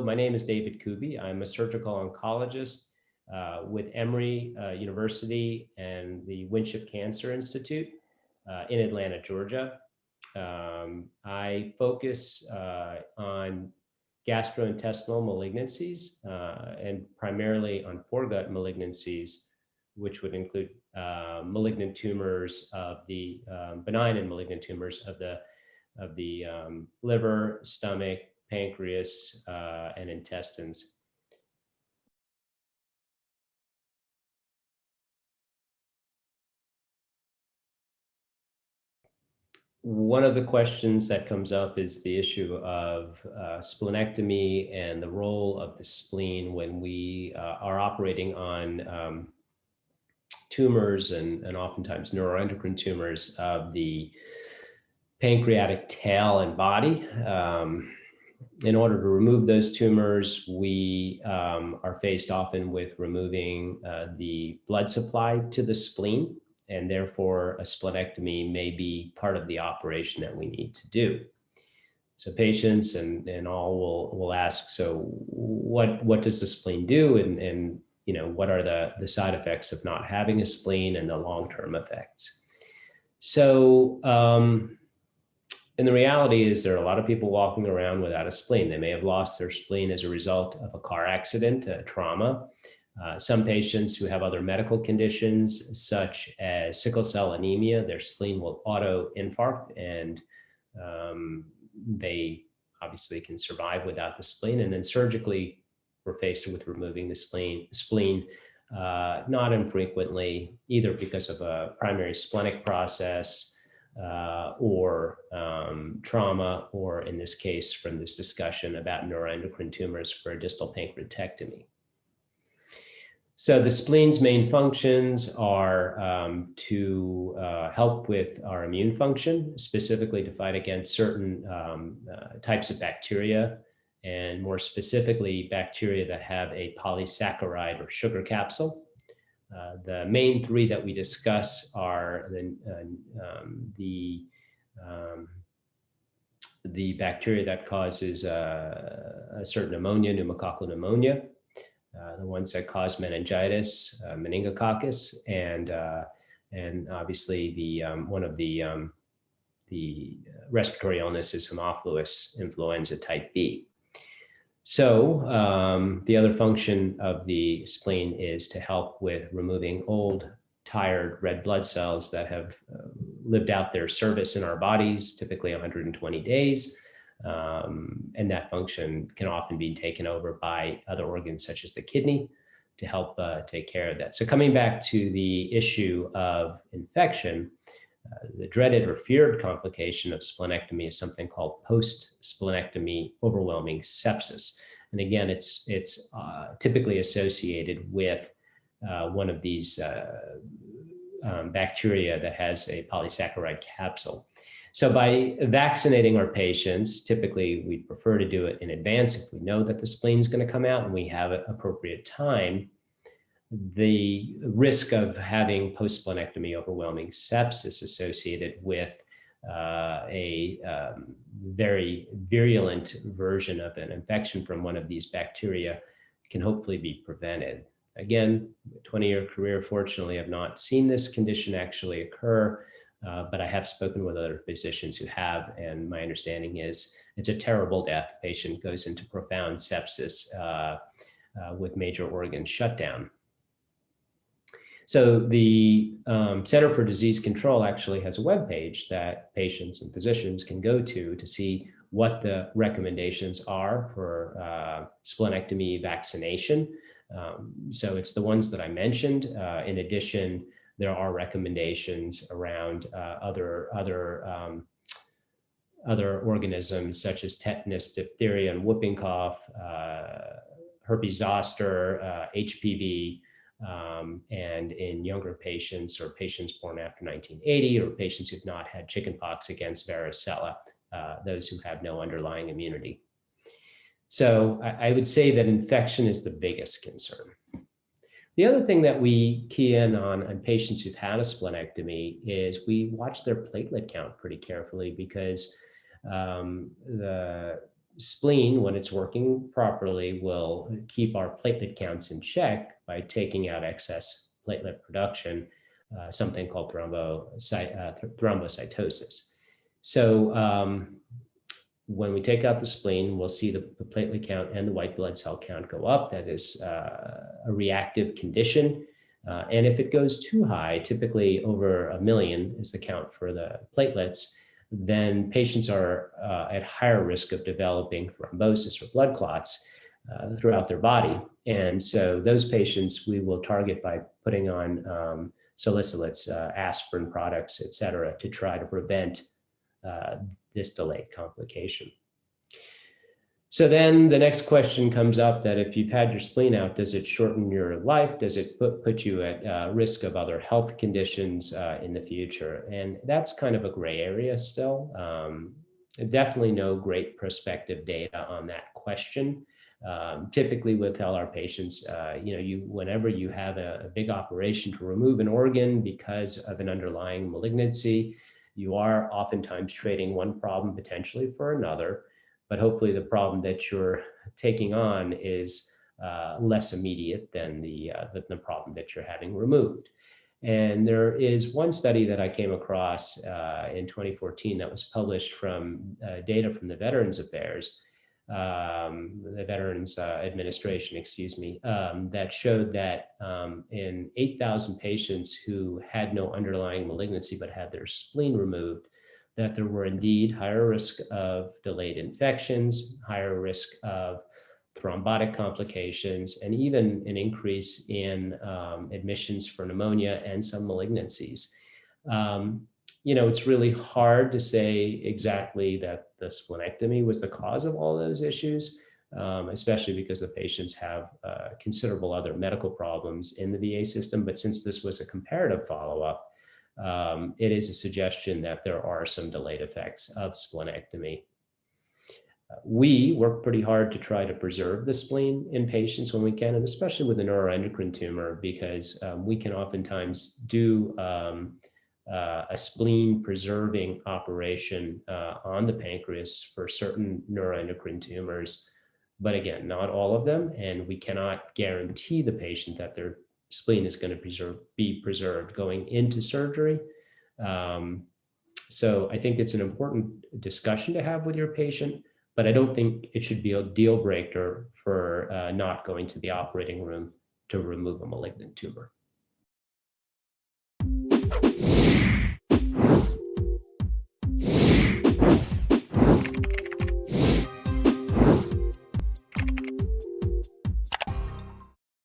Hello, my name is David Kooby. I'm a surgical oncologist with Emory University and the Winship Cancer Institute in Atlanta, Georgia. I focus on gastrointestinal malignancies and primarily on foregut malignancies, which would include malignant tumors of the benign and malignant tumors of the liver, stomach, pancreas, and intestines. One of the questions that comes up is the issue of splenectomy and the role of the spleen when we are operating on tumors and oftentimes neuroendocrine tumors of the pancreatic tail and body. In order to remove those tumors, we are faced often with removing the blood supply to the spleen, and therefore a splenectomy may be part of the operation that we need to do. So patients and all will ask, so what does the spleen do? And you know, what are the side effects of not having a spleen and the long-term effects? So, and the reality is there are a lot of people walking around without a spleen. They may have lost their spleen as a result of a car accident, a trauma. Some patients who have other medical conditions, such as sickle cell anemia, their spleen will auto-infarct, and they obviously can survive without the spleen. And then surgically, we're faced with removing the spleen not infrequently, either because of a primary splenic process, or trauma, or in this case, from this discussion about neuroendocrine tumors for a distal pancreatectomy. So the spleen's main functions are to help with our immune function, specifically to fight against certain types of bacteria, and more specifically, bacteria that have a polysaccharide or sugar capsule. The main three that we discuss are the bacteria that causes a certain pneumonia, pneumococcal pneumonia, the ones that cause meningitis, meningococcus, and obviously the one of the respiratory illnesses, Haemophilus influenza type B. So the other function of the spleen is to help with removing old, tired red blood cells that have lived out their service in our bodies, typically 120 days. And that function can often be taken over by other organs such as the kidney to help take care of that. So coming back to the issue of infection, the dreaded or feared complication of splenectomy is something called post-splenectomy overwhelming sepsis. And again, it's typically associated with one of these bacteria that has a polysaccharide capsule. So by vaccinating our patients, typically we prefer to do it in advance if we know that the spleen is going to come out and we have an appropriate time. The risk of having post-splenectomy overwhelming sepsis associated with a very virulent version of an infection from one of these bacteria can hopefully be prevented. Again, 20-year career, fortunately, I've not seen this condition actually occur, but I have spoken with other physicians who have, and my understanding is it's a terrible death. The patient goes into profound sepsis with major organ shutdown. So the Center for Disease Control actually has a webpage that patients and physicians can go to see what the recommendations are for splenectomy vaccination. So it's the ones that I mentioned. In addition, there are recommendations around other organisms such as tetanus, diphtheria, and whooping cough, herpes zoster, HPV, and in younger patients or patients born after 1980 or patients who've not had chickenpox against varicella, those who have no underlying immunity. So I would say that infection is the biggest concern. The other thing that we key in on patients who've had a splenectomy is we watch their platelet count pretty carefully, because the spleen, when it's working properly, will keep our platelet counts in check by taking out excess platelet production, something called thrombocytosis. So when we take out the spleen, we'll see the platelet count and the white blood cell count go up. That is a reactive condition. And if it goes too high, typically over 1 million is the count for the platelets, then patients are at higher risk of developing thrombosis or blood clots throughout their body. And so those patients we will target by putting on salicylates, aspirin products, et cetera, to try to prevent this delayed complication. So then the next question comes up that if you've had your spleen out, does it shorten your life? Does it put you at risk of other health conditions in the future? And that's kind of a gray area still. Definitely no great prospective data on that question. Typically we'll tell our patients, whenever you have a big operation to remove an organ because of an underlying malignancy, you are oftentimes trading one problem potentially for another. But hopefully the problem that you're taking on is less immediate than the problem that you're having removed. And there is one study that I came across in 2014 that was published from data from the Veterans Affairs, the Veterans Administration, that showed that in 8,000 patients who had no underlying malignancy but had their spleen removed, that there were indeed higher risk of delayed infections, higher risk of thrombotic complications, and even an increase in admissions for pneumonia and some malignancies. It's really hard to say exactly that the splenectomy was the cause of all those issues, especially because the patients have considerable other medical problems in the VA system. But since this was a comparative follow-up, it is a suggestion that there are some delayed effects of splenectomy. We work pretty hard to try to preserve the spleen in patients when we can, and especially with a neuroendocrine tumor, because we can oftentimes do a spleen preserving operation on the pancreas for certain neuroendocrine tumors. But again, not all of them, and we cannot guarantee the patient that their spleen is going to be preserved going into surgery. So I think it's an important discussion to have with your patient, but I don't think it should be a deal breaker for not going to the operating room to remove a malignant tumor.